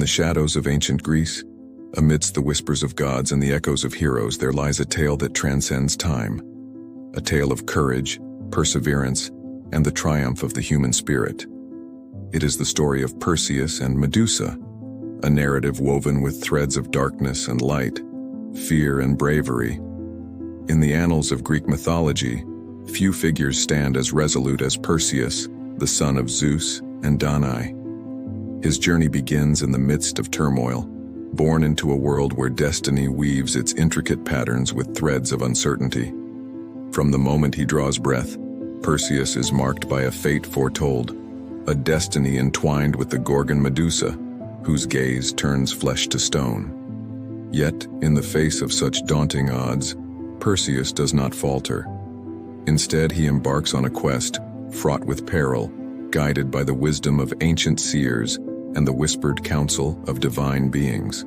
the shadows of ancient Greece, amidst the whispers of gods and the echoes of heroes, there lies a tale that transcends time. A tale of courage, perseverance, and the triumph of the human spirit. It is the story of Perseus and Medusa, a narrative woven with threads of darkness and light, fear and bravery. In the annals of Greek mythology, few figures stand as resolute as Perseus, the son of Zeus and Danae. His journey begins in the midst of turmoil, born into a world where destiny weaves its intricate patterns with threads of uncertainty. From the moment he draws breath, Perseus is marked by a fate foretold, a destiny entwined with the Gorgon Medusa, whose gaze turns flesh to stone. Yet, in the face of such daunting odds, Perseus does not falter. Instead, he embarks on a quest fraught with peril, guided by the wisdom of ancient seers and the whispered counsel of divine beings.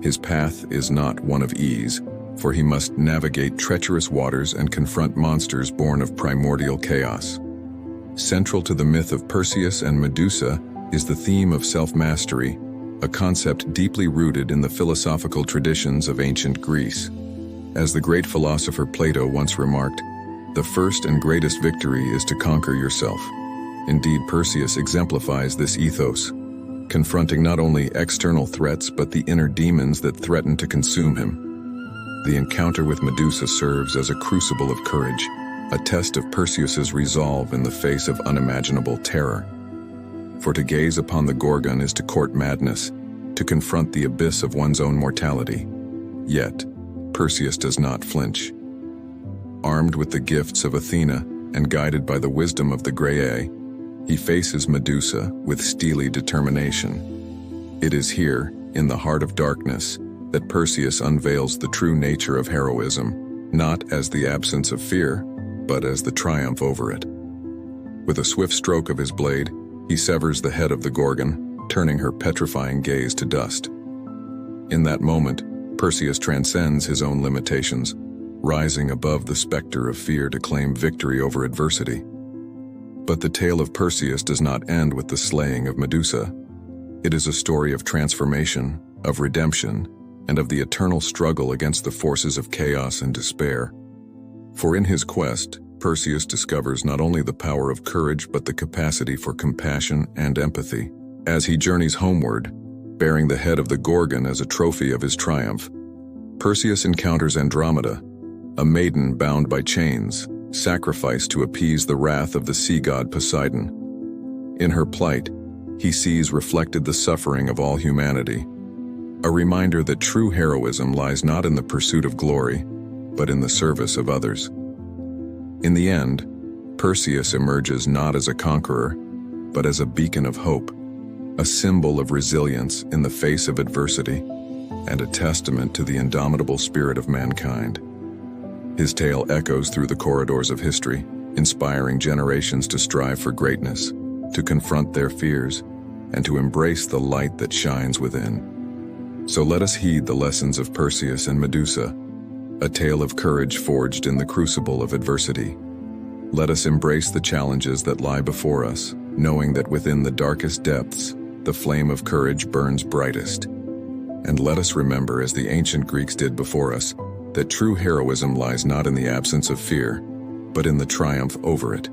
His path is not one of ease, for he must navigate treacherous waters and confront monsters born of primordial chaos. Central to the myth of Perseus and Medusa is the theme of self-mastery, a concept deeply rooted in the philosophical traditions of ancient Greece. As the great philosopher Plato once remarked, "The first and greatest victory is to conquer yourself." Indeed, Perseus exemplifies this ethos, confronting not only external threats but the inner demons that threaten to consume him. The encounter with Medusa serves as a crucible of courage, a test of Perseus's resolve in the face of unimaginable terror. For to gaze upon the Gorgon is to court madness, to confront the abyss of one's own mortality. Yet, Perseus does not flinch. Armed with the gifts of Athena and guided by the wisdom of the Graeae, he faces Medusa with steely determination. It is here, in the heart of darkness, that Perseus unveils the true nature of heroism, not as the absence of fear, but as the triumph over it. With a swift stroke of his blade, he severs the head of the Gorgon, turning her petrifying gaze to dust. In that moment, Perseus transcends his own limitations, rising above the specter of fear to claim victory over adversity. But the tale of Perseus does not end with the slaying of Medusa. It is a story of transformation, of redemption, and of the eternal struggle against the forces of chaos and despair. For in his quest, Perseus discovers not only the power of courage but the capacity for compassion and empathy. As he journeys homeward, bearing the head of the Gorgon as a trophy of his triumph, Perseus encounters Andromeda, a maiden bound by chains, sacrificed to appease the wrath of the sea god Poseidon. In her plight, he sees reflected the suffering of all humanity, a reminder that true heroism lies not in the pursuit of glory, but in the service of others. In the end, Perseus emerges not as a conqueror, but as a beacon of hope, a symbol of resilience in the face of adversity, and a testament to the indomitable spirit of mankind. His tale echoes through the corridors of history, inspiring generations to strive for greatness, to confront their fears, and to embrace the light that shines within. So let us heed the lessons of Perseus and Medusa, a tale of courage forged in the crucible of adversity. Let us embrace the challenges that lie before us, knowing that within the darkest depths, the flame of courage burns brightest. And let us remember, as the ancient Greeks did before us, that true heroism lies not in the absence of fear, but in the triumph over it.